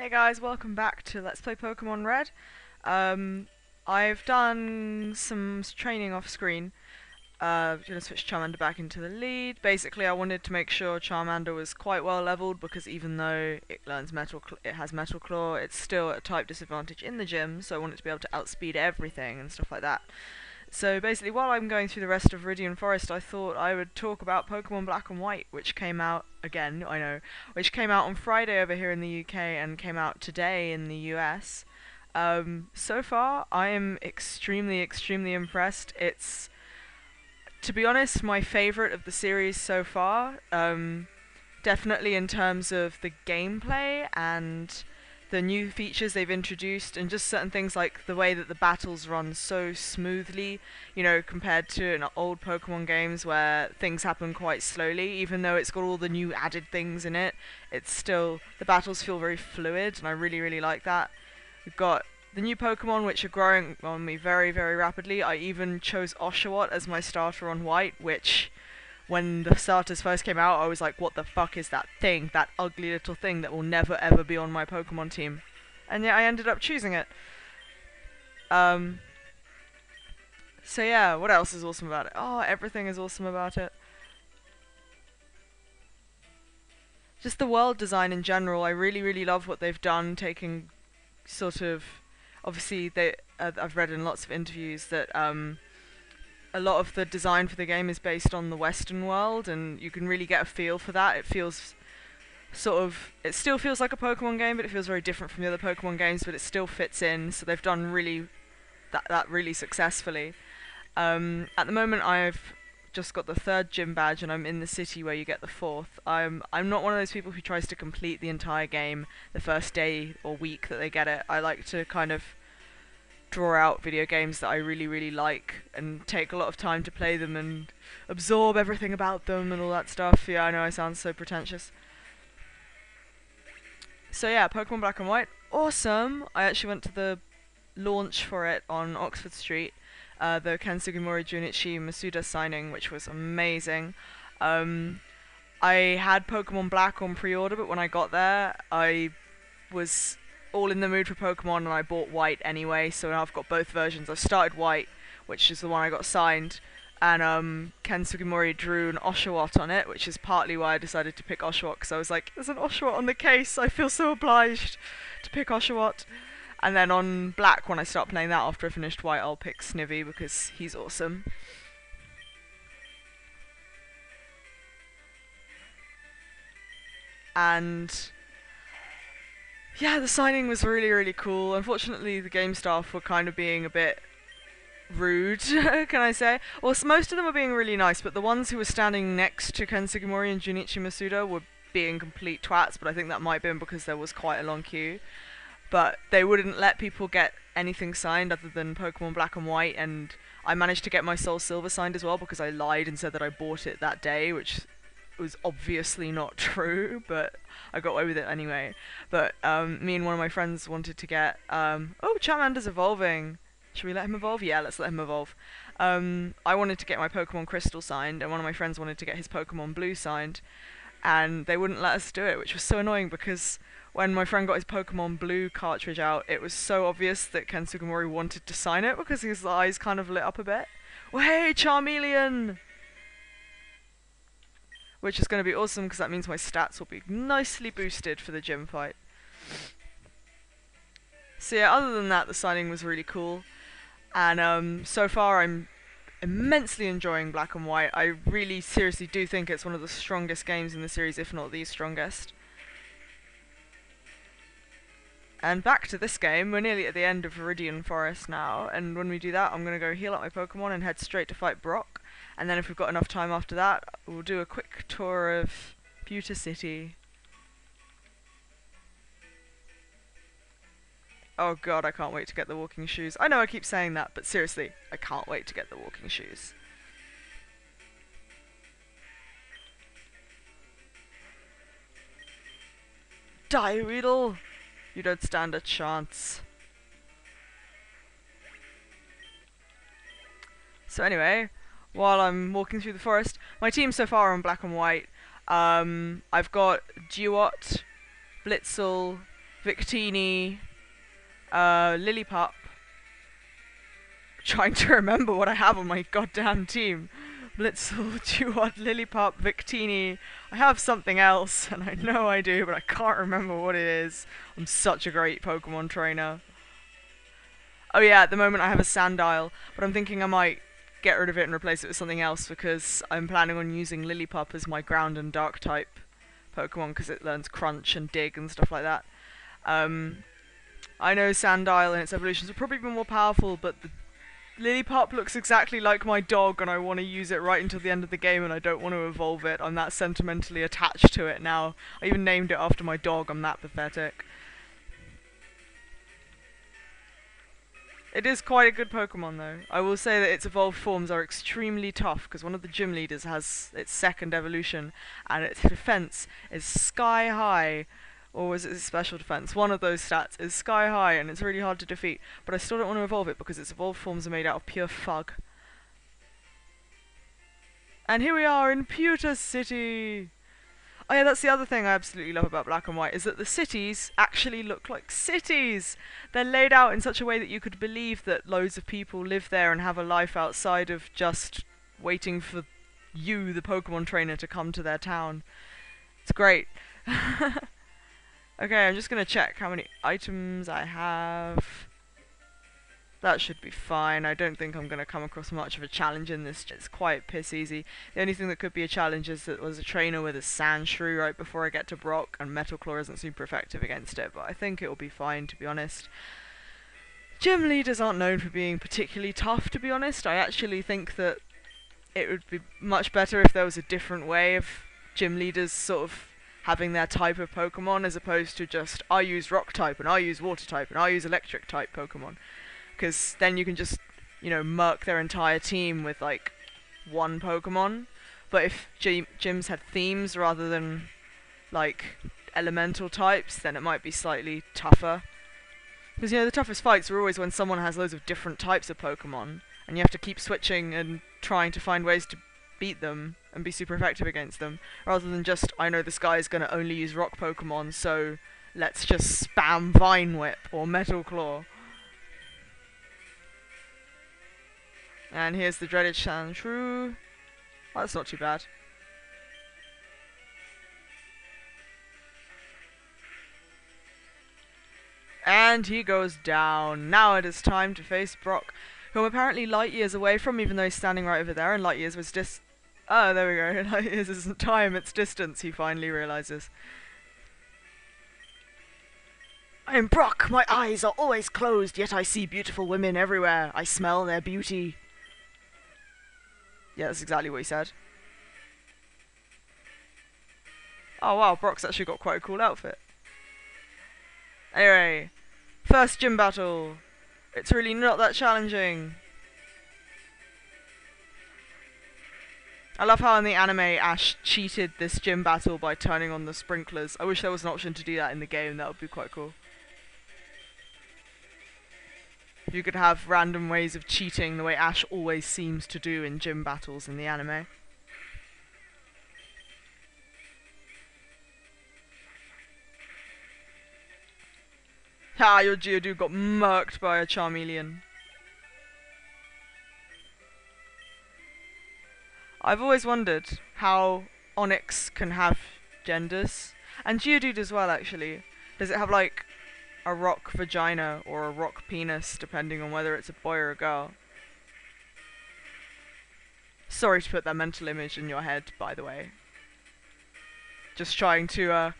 Hey guys, welcome back to Let's Play Pokemon Red. Um, I've done some training off screen. Gonna switch Charmander back into the lead. Basically, I wanted to make sure Charmander was quite well leveled because even though it learns it has Metal Claw, it's still at a type disadvantage in the gym. So I wanted to be able to outspeed everything and stuff like that. So basically, while I'm going through the rest of Viridian Forest, I thought I would talk about Pokemon Black and White, which came out, again, I know, which came out on Friday over here in the UK and came out today in the US. So far, I am extremely impressed. It's, to be honest, my favourite of the series so far. Definitely in terms of the gameplay and the new features they've introduced, and just certain things like the way that the battles run so smoothly, compared to in old Pokemon games where things happen quite slowly. Even though it's got all the new added things in it, it's still, the battles feel very fluid, and I really like that. We've got the new Pokemon which are growing on me very rapidly. I even chose Oshawott as my starter on White, which when the starters first came out, I was like, what the fuck is that thing? That ugly little thing that will never ever be on my Pokemon team. And yeah, I ended up choosing it. So yeah, what else is awesome about it? Oh, everything is awesome about it. Just the world design in general, I really love what they've done, taking sort of, obviously I've read in lots of interviews that a lot of the design for the game is based on the Western world, and you can really get a feel for that. It feels it still feels like a Pokemon game, but it feels very different from the other Pokemon games, but it still fits in, so they've done that really successfully. At the moment I've just got the 3rd gym badge and I'm in the city where you get the 4th. I'm not one of those people who tries to complete the entire game the first day or week that they get it. I like to kind of draw out video games that I really like and take a lot of time to play them and absorb everything about them and all that stuff. Yeah, I know I sound so pretentious. So yeah, Pokemon Black and White, awesome! I actually went to the launch for it on Oxford Street, the Ken Sugimori Junichi Masuda signing, which was amazing. I had Pokemon Black on pre-order, but when I got there, I was all in the mood for Pokemon and I bought White anyway, so now I've got both versions. I've started White, which is the one I got signed, and Ken Sugimori drew an Oshawott on it, which is partly why I decided to pick Oshawott, because I was like, there's an Oshawott on the case, I feel so obliged to pick Oshawott. And then on Black, when I start playing that after I finished White, I'll pick Snivy because he's awesome. And yeah, the signing was really cool. Unfortunately, the game staff were kind of being a bit rude, can I say? Well, most of them were being really nice, but the ones who were standing next to Ken Sugimori and Junichi Masuda were being complete twats, but I think that might have been because there was quite a long queue. But they wouldn't let people get anything signed other than Pokemon Black and White, and I managed to get my Soul Silver signed as well because I lied and said that I bought it that day, which was obviously not true, but I got away with it anyway. But me and one of my friends wanted to get oh, Charmander's evolving. Should we let him evolve? Yeah, let's let him evolve. I wanted to get my Pokemon Crystal signed, and one of my friends wanted to get his Pokemon Blue signed, and they wouldn't let us do it, which was so annoying because when my friend got his Pokemon Blue cartridge out, it was so obvious that Ken Sugimori wanted to sign it because his eyes kind of lit up a bit. Well, hey, Charmeleon! Which is going to be awesome because that means my stats will be nicely boosted for the gym fight. So yeah, other than that, the signing was really cool. And so far I'm immensely enjoying Black and White. I really seriously do think it's one of the strongest games in the series, if not the strongest. And back to this game, we're nearly at the end of Viridian Forest now, and when we do that, I'm going to go heal up my Pokemon and head straight to fight Brock. And then if we've got enough time after that, we'll do a quick tour of Pewter City. Oh god, I can't wait to get the walking shoes. I know I keep saying that, but seriously, I can't wait to get the walking shoes. Die, Weedle! You don't stand a chance. So anyway, while I'm walking through the forest, my team so far are on Black and White. I've got Duot, Blitzel, Victini, Lillipup. Trying to remember what I have on my goddamn team. Blitzel, Duod, Lillipup, Victini. I have something else, and I know I do, but I can't remember what it is. I'm such a great Pokemon trainer. Oh yeah, at the moment I have a Sandile, but I'm thinking I might get rid of it and replace it with something else because I'm planning on using Lillipup as my ground and dark type Pokemon because it learns Crunch and Dig and stuff like that. I know Sandile and its evolutions will probably be more powerful, but the Lillipup looks exactly like my dog and I want to use it right until the end of the game and I don't want to evolve it. I'm that sentimentally attached to it now. I even named it after my dog, I'm that pathetic. It is quite a good Pokemon though. I will say that its evolved forms are extremely tough because one of the gym leaders has its second evolution and its defense is sky high. Or was it special defense? One of those stats is sky high and it's really hard to defeat. But I still don't want to evolve it because its evolved forms are made out of pure fug. And here we are in Pewter City! Oh yeah, that's the other thing I absolutely love about Black and White, is that the cities actually look like cities! They're laid out in such a way that you could believe that loads of people live there and have a life outside of just waiting for you, the Pokemon trainer, to come to their town. It's great. Okay, I'm just gonna check how many items I have. That should be fine. I don't think I'm going to come across much of a challenge in this. It's quite piss easy. The only thing that could be a challenge is that there's a trainer with a Sandshrew right before I get to Brock, and Metal Claw isn't super effective against it, but I think it will be fine, to be honest. Gym leaders aren't known for being particularly tough, to be honest. I actually think that it would be much better if there was a different way of gym leaders sort of having their type of Pokemon, as opposed to just, I use Rock type, and I use Water type, and I use Electric type Pokemon. Because then you can just, you know, murk their entire team with, like, one Pokemon. But if gyms had themes rather than, like, elemental types, then it might be slightly tougher. Because, you know, the toughest fights are always when someone has loads of different types of Pokemon, and you have to keep switching and trying to find ways to beat them and be super effective against them, rather than just, I know this guy is going to only use Rock Pokemon, so let's just spam Vine Whip or Metal Claw. And here's the dreaded Sandshrew. Oh, that's not too bad. And he goes down. Now it is time to face Brock, who I'm apparently light years away from, even though he's standing right over there, and light years was oh, there we go. Light years isn't time, it's distance, he finally realizes. I am Brock. My eyes are always closed, yet I see beautiful women everywhere. I smell their beauty. Yeah, that's exactly what he said. Oh wow, Brock's actually got quite a cool outfit. Anyway, first gym battle. It's really not that challenging. I love how in the anime Ash cheated this gym battle by turning on the sprinklers. I wish there was an option to do that in the game, that would be quite cool. You could have random ways of cheating the way Ash always seems to do in gym battles in the anime. Ha! Your Geodude got murked by a Charmeleon. I've always wondered how Onyx can have genders. And Geodude as well, actually. Does it have, like, a rock vagina or a rock penis, depending on whether it's a boy or a girl? Sorry to put that mental image in your head, by the way. Just trying to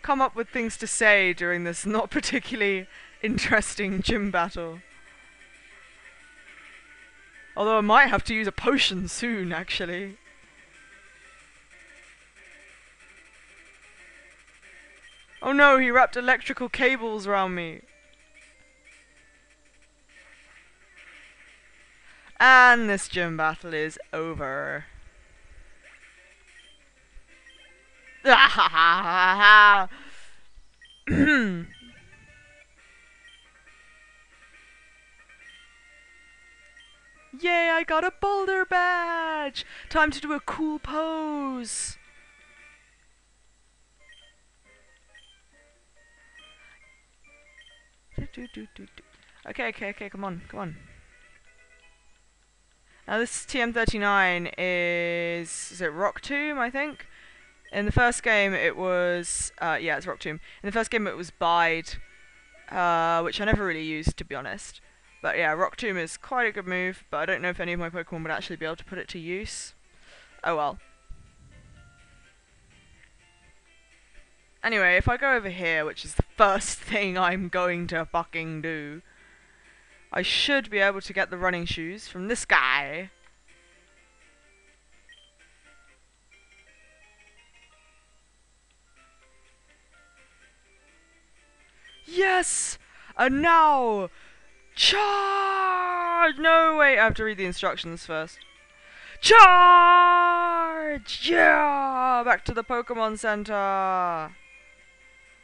come up with things to say during this not particularly interesting gym battle. Although I might have to use a potion soon, actually. Oh no, he wrapped electrical cables around me. And this gym battle is over. Yay, I got a boulder badge! Time to do a cool pose! Okay, come on, come on. Now this TM39 is it Rock Tomb, I think? In the first game it was, yeah, it's Rock Tomb. In the first game it was Bide, which I never really used, to be honest. But yeah, Rock Tomb is quite a good move, but I don't know if any of my Pokemon would actually be able to put it to use. Oh well. Anyway, if I go over here, which is the first thing I'm going to fucking do, I should be able to get the running shoes from this guy. Yes! And now, charge! No, wait, I have to read the instructions first. Charge! Yeah! Back to the Pokemon Center!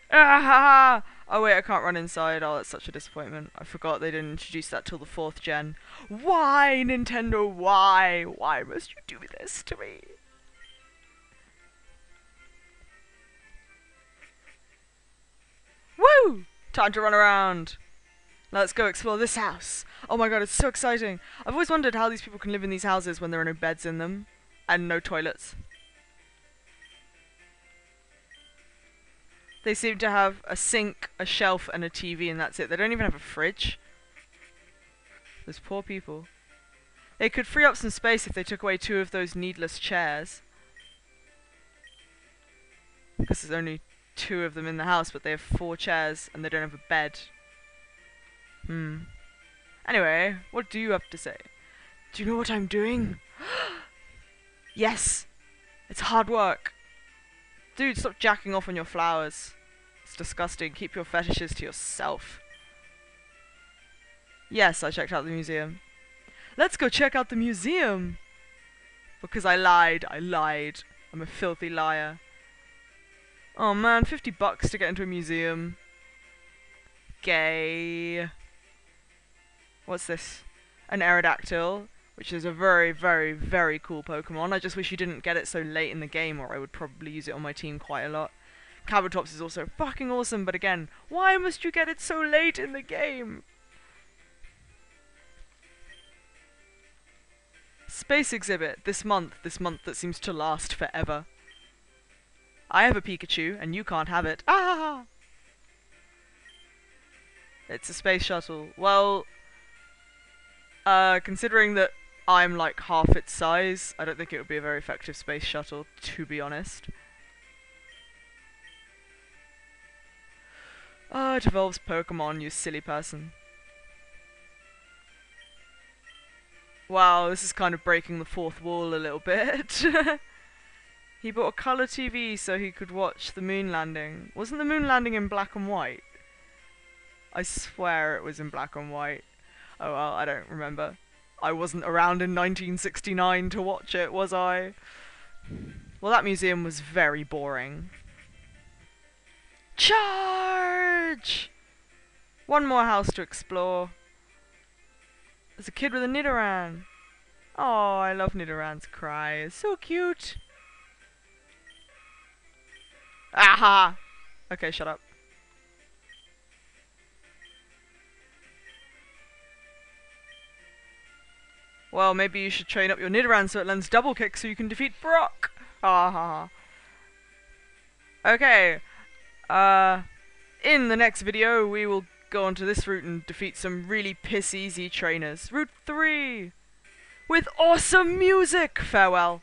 Ah! Oh wait, I can't run inside. Oh, that's such a disappointment. I forgot they didn't introduce that till the 4th gen. Why, Nintendo? Why? Why must you do this to me? Woo! Time to run around. Let's go explore this house. Oh my god, it's so exciting. I've always wondered how these people can live in these houses when there are no beds in them and no toilets. They seem to have a sink, a shelf, and a TV, and that's it. They don't even have a fridge. Those poor people. They could free up some space if they took away 2 of those needless chairs. Because there's only 2 of them in the house, but they have 4 chairs, and they don't have a bed. Anyway, what do you have to say? Do you know what I'm doing? Yes! It's hard work. Dude, stop jacking off on your flowers. It's disgusting. Keep your fetishes to yourself. Yes, I checked out the museum. Let's go check out the museum! Because I lied. I'm a filthy liar. Oh man, $50 to get into a museum. Gay. What's this? An Aerodactyl, which is a very, very, very cool Pokemon. I just wish you didn't get it so late in the game, or I would probably use it on my team quite a lot. Cabotops is also fucking awesome, but again, why must you get it so late in the game? Space exhibit, this month that seems to last forever. I have a Pikachu, and you can't have it. Ah! It's a space shuttle. Well, considering that I'm like half its size, I don't think it would be a very effective space shuttle, to be honest. Oh, it evolves Pokemon, you silly person. Wow, this is kind of breaking the 4th wall a little bit. He bought a colour TV so he could watch the moon landing. Wasn't the moon landing in black and white? I swear it was in black and white. Oh well, I don't remember. I wasn't around in 1969 to watch it, was I? Well, that museum was very boring. Charge! One more house to explore. There's a kid with a Nidoran. Oh, I love Nidoran's cry. It's so cute. Aha! Okay, shut up. Well, maybe you should train up your Nidoran so it learns double kick so you can defeat Brock. Ah. Okay. In the next video, we will go onto this route and defeat some really piss easy trainers. Route 3! With awesome music! Farewell.